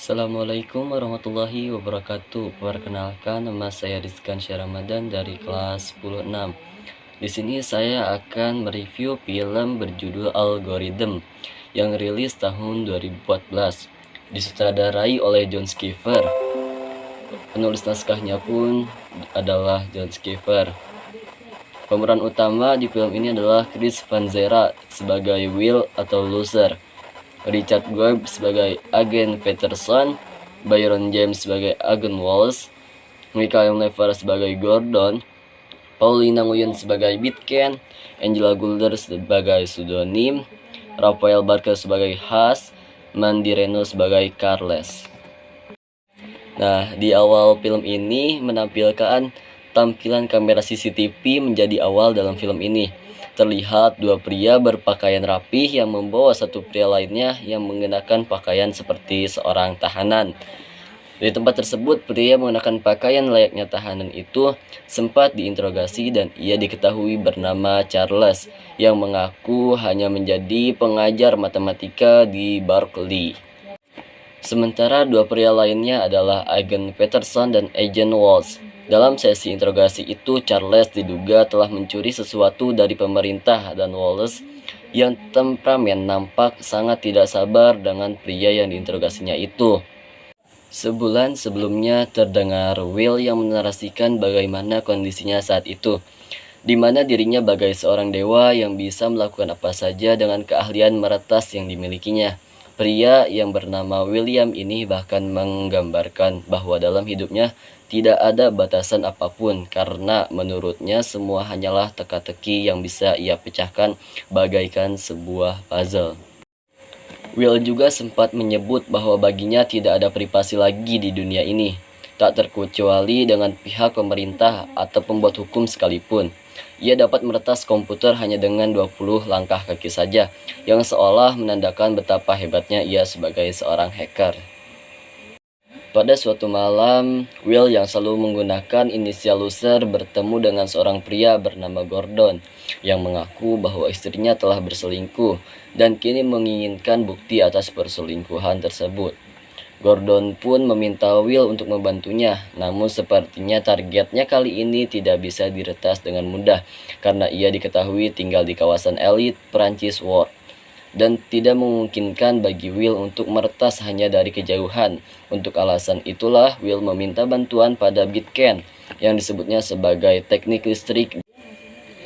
Assalamualaikum warahmatullahi wabarakatuh. Perkenalkan, nama saya Rizkan Syaramadan dari kelas 10-6. Di sini saya akan mereview film berjudul Algorithm yang rilis tahun 2014. Disutradarai oleh John Schieffer. Penulis naskahnya pun adalah John Schieffer. Pemeran utama di film ini adalah Chris Vanzera sebagai Will atau Loser, Richard Goeb sebagai Agen Peterson, Byron James sebagai Agen Wallace, Michael Never sebagai Gordon, Paulina Nguyen sebagai Bitken, Angela Gulder sebagai pseudonym, Raphael Barker sebagai Haas, Mandy Reno sebagai Carles. Nah, di awal film ini menampilkan tampilan kamera CCTV menjadi awal dalam film ini. Terlihat dua pria berpakaian rapih yang membawa satu pria lainnya yang mengenakan pakaian seperti seorang tahanan. Di tempat tersebut, pria mengenakan pakaian layaknya tahanan itu sempat diinterogasi dan ia diketahui bernama Charles yang mengaku hanya menjadi pengajar matematika di Berkeley. Sementara dua pria lainnya adalah Agen Peterson dan Agent Walsh. Dalam sesi interogasi itu, Charles diduga telah mencuri sesuatu dari pemerintah dan Wallace yang temperamen nampak sangat tidak sabar dengan pria yang diinterogasinya itu. Sebulan sebelumnya terdengar Will yang menarasikan bagaimana kondisinya saat itu, di mana dirinya bagai seorang dewa yang bisa melakukan apa saja dengan keahlian meretas yang dimilikinya. Pria yang bernama William ini bahkan menggambarkan bahwa dalam hidupnya tidak ada batasan apapun karena menurutnya semua hanyalah teka-teki yang bisa ia pecahkan bagaikan sebuah puzzle. Will juga sempat menyebut bahwa baginya tidak ada privasi lagi di dunia ini, tak terkecuali dengan pihak pemerintah atau pembuat hukum sekalipun. Ia dapat meretas komputer hanya dengan 20 langkah kaki saja, yang seolah menandakan betapa hebatnya ia sebagai seorang hacker. Pada suatu malam, Will yang selalu menggunakan inisial Loser bertemu dengan seorang pria bernama Gordon yang mengaku bahwa istrinya telah berselingkuh dan kini menginginkan bukti atas perselingkuhan tersebut. Gordon pun meminta Will untuk membantunya, namun sepertinya targetnya kali ini tidak bisa diretas dengan mudah karena ia diketahui tinggal di kawasan elit Perancis Ward dan tidak memungkinkan bagi Will untuk meretas hanya dari kejauhan. Untuk alasan itulah Will meminta bantuan pada Bitken yang disebutnya sebagai teknik listrik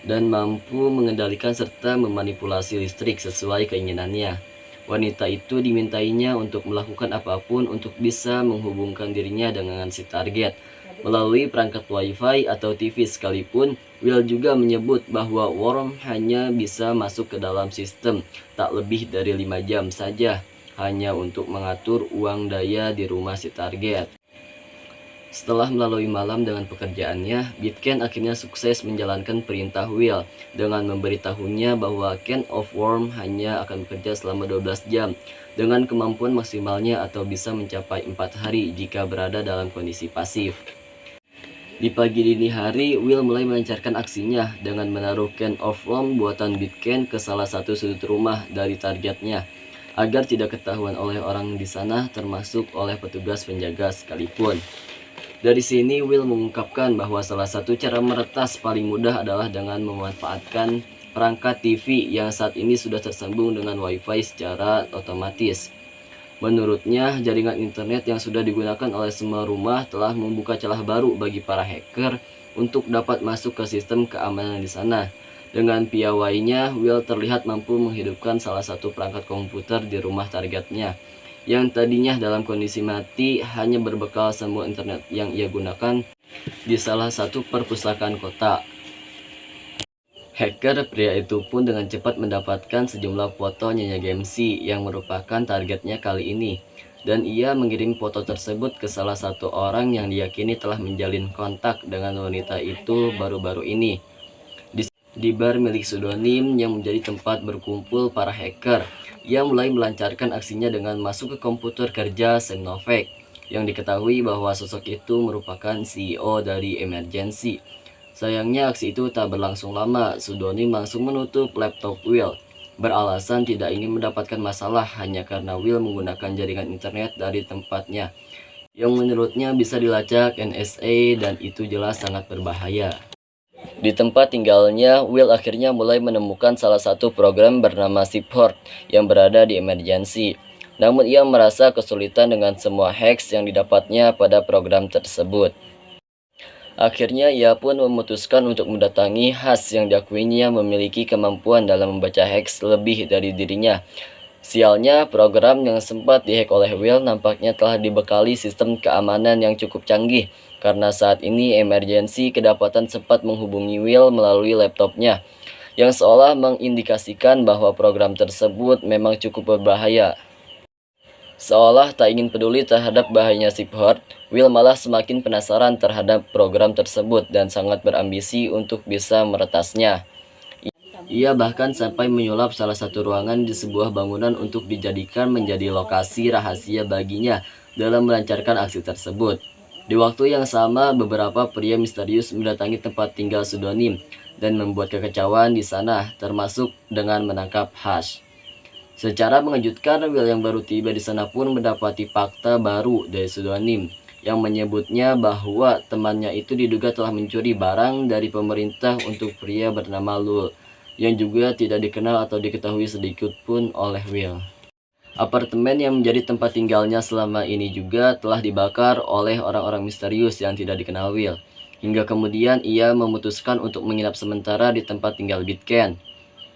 dan mampu mengendalikan serta memanipulasi listrik sesuai keinginannya. Wanita itu dimintainya untuk melakukan apapun untuk bisa menghubungkan dirinya dengan si target melalui perangkat Wi-Fi atau TV sekalipun. Will juga menyebut bahwa Worm hanya bisa masuk ke dalam sistem tak lebih dari 5 jam saja hanya untuk mengatur uang daya di rumah si target. Setelah melalui malam dengan pekerjaannya, Bitken akhirnya sukses menjalankan perintah Will dengan memberitahunya bahwa Can of Worm hanya akan bekerja selama 12 jam dengan kemampuan maksimalnya atau bisa mencapai 4 hari jika berada dalam kondisi pasif. Di pagi dini hari, Will mulai melancarkan aksinya dengan menaruh Can of Worm buatan Bitken ke salah satu sudut rumah dari targetnya agar tidak ketahuan oleh orang di sana termasuk oleh petugas penjaga sekalipun. Dari sini Will mengungkapkan bahwa salah satu cara meretas paling mudah adalah dengan memanfaatkan perangkat TV yang saat ini sudah tersambung dengan Wi-Fi secara otomatis. Menurutnya, jaringan internet yang sudah digunakan oleh semua rumah telah membuka celah baru bagi para hacker untuk dapat masuk ke sistem keamanan di sana. Dengan piawainya, Will terlihat mampu menghidupkan salah satu perangkat komputer di rumah targetnya yang tadinya dalam kondisi mati hanya berbekal sambungan internet yang ia gunakan di salah satu perpustakaan kota. Hacker pria itu pun dengan cepat mendapatkan sejumlah foto Nyonya Gemsi yang merupakan targetnya kali ini, dan ia mengirim foto tersebut ke salah satu orang yang diyakini telah menjalin kontak dengan wanita itu baru-baru ini di bar milik pseudonym yang menjadi tempat berkumpul para hacker yang mulai melancarkan aksinya dengan masuk ke komputer kerja Sam Novak yang diketahui bahwa sosok itu merupakan CEO dari Emergency. Sayangnya aksi itu tak berlangsung lama, pseudonym langsung menutup laptop Will beralasan tidak ingin mendapatkan masalah hanya karena Will menggunakan jaringan internet dari tempatnya, yang menurutnya bisa dilacak NSA dan itu jelas sangat berbahaya. Di tempat tinggalnya, Will akhirnya mulai menemukan salah satu program bernama Support yang berada di emergency. Namun ia merasa kesulitan dengan semua hacks yang didapatnya pada program tersebut. Akhirnya ia pun memutuskan untuk mendatangi Hash yang diakuinya memiliki kemampuan dalam membaca hacks lebih dari dirinya. Sialnya, program yang sempat dihack oleh Will nampaknya telah dibekali sistem keamanan yang cukup canggih, karena saat ini emergency kedapatan sempat menghubungi Will melalui laptopnya, yang seolah mengindikasikan bahwa program tersebut memang cukup berbahaya. Seolah tak ingin peduli terhadap bahayanya Support, Will malah semakin penasaran terhadap program tersebut dan sangat berambisi untuk bisa meretasnya. Ia bahkan sampai menyulap salah satu ruangan di sebuah bangunan untuk dijadikan menjadi lokasi rahasia baginya dalam melancarkan aksi tersebut. Di waktu yang sama, beberapa pria misterius mendatangi tempat tinggal pseudonym dan membuat kekacauan di sana, termasuk dengan menangkap Hash. Secara mengejutkan, Will yang baru tiba di sana pun mendapati fakta baru dari pseudonym yang menyebutnya bahwa temannya itu diduga telah mencuri barang dari pemerintah untuk pria bernama Lul, yang juga tidak dikenal atau diketahui sedikit pun oleh Will. Apartemen yang menjadi tempat tinggalnya selama ini juga telah dibakar oleh orang-orang misterius yang tidak dikenal Will, hingga kemudian ia memutuskan untuk menginap sementara di tempat tinggal Bitken.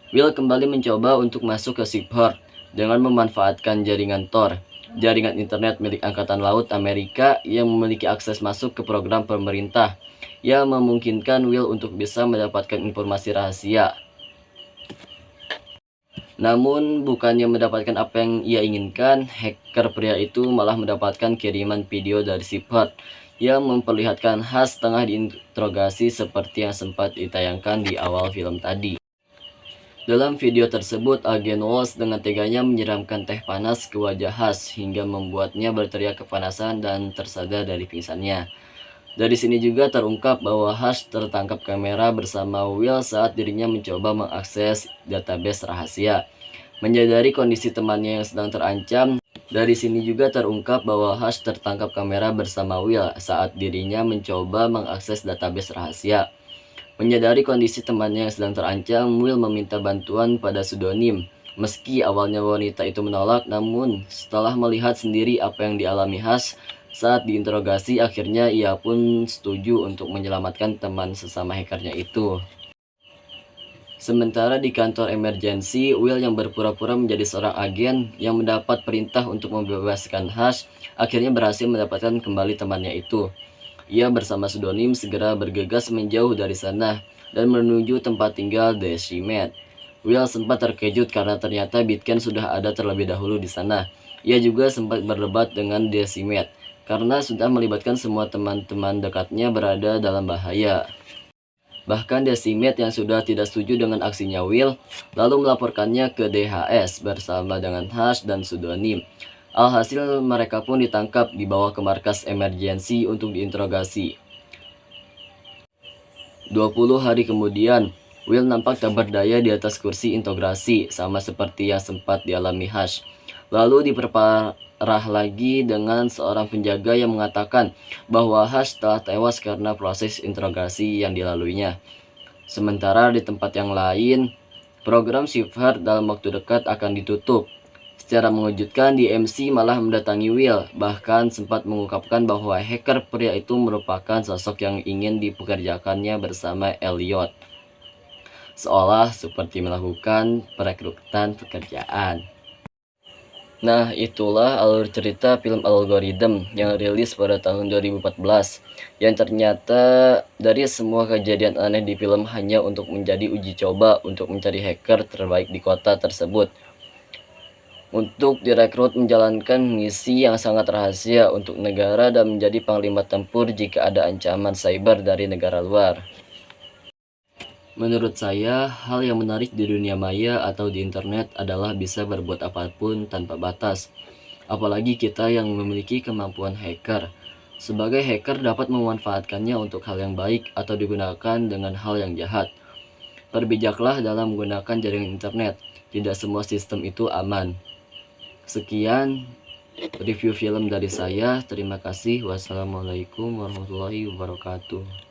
Will kembali mencoba untuk masuk ke Support dengan memanfaatkan jaringan Tor, jaringan internet milik Angkatan Laut Amerika yang memiliki akses masuk ke program pemerintah, yang memungkinkan Will untuk bisa mendapatkan informasi rahasia. Namun, bukannya mendapatkan apa yang ia inginkan, hacker pria itu malah mendapatkan kiriman video dari Support yang memperlihatkan Hash tengah diinterogasi seperti yang sempat ditayangkan di awal film tadi. Dalam video tersebut, agen Walsh dengan teganya menyiramkan teh panas ke wajah Hash hingga membuatnya berteriak kepanasan dan tersadar dari pingsannya. Dari sini juga terungkap bahwa Hash tertangkap kamera bersama Will saat dirinya mencoba mengakses database rahasia. Menyadari kondisi temannya yang sedang terancam, dari sini juga terungkap bahwa Hash tertangkap kamera bersama Will saat dirinya mencoba mengakses database rahasia. Menyadari kondisi temannya yang sedang terancam, Will meminta bantuan pada pseudonym. Meski awalnya wanita itu menolak, namun setelah melihat sendiri apa yang dialami Hash saat diinterogasi, akhirnya ia pun setuju untuk menyelamatkan teman sesama hackernya itu. Sementara di kantor emergency, Will yang berpura-pura menjadi seorang agen yang mendapat perintah untuk membebaskan Hash, akhirnya berhasil mendapatkan kembali temannya itu. Ia bersama pseudonym segera bergegas menjauh dari sana dan menuju tempat tinggal Decimet. Will sempat terkejut karena ternyata Bitken sudah ada terlebih dahulu di sana. Ia juga sempat berdebat dengan Decimet karena sudah melibatkan semua teman-teman dekatnya berada dalam bahaya. Bahkan Decimet yang sudah tidak setuju dengan aksinya Will lalu melaporkannya ke DHS bersama dengan Hash dan pseudonym. Alhasil mereka pun ditangkap dibawa ke markas emergency untuk diinterogasi. 20 hari kemudian, Will nampak tak berdaya di atas kursi integrasi sama seperti yang sempat dialami Hash. Lalu diperparah lagi dengan seorang penjaga yang mengatakan bahwa Hash telah tewas karena proses interogasi yang dilaluinya. Sementara di tempat yang lain, program Support dalam waktu dekat akan ditutup. Secara mengejutkan, DMC malah mendatangi Will, bahkan sempat mengungkapkan bahwa hacker pria itu merupakan sosok yang ingin dipekerjakannya bersama Elliot, seolah seperti melakukan perekrutan pekerjaan. Nah, itulah alur cerita film Algorithm yang rilis pada tahun 2014, yang ternyata dari semua kejadian aneh di film hanya untuk menjadi uji coba untuk mencari hacker terbaik di kota tersebut, untuk direkrut menjalankan misi yang sangat rahasia untuk negara dan menjadi panglima tempur jika ada ancaman cyber dari negara luar. Menurut saya, hal yang menarik di dunia maya atau di internet adalah bisa berbuat apapun tanpa batas. Apalagi kita yang memiliki kemampuan hacker. Sebagai hacker dapat memanfaatkannya untuk hal yang baik atau digunakan dengan hal yang jahat. Berbijaklah dalam menggunakan jaringan internet. tidak semua sistem itu aman. Sekian review film dari saya. Terima kasih. Wassalamualaikum warahmatullahi wabarakatuh.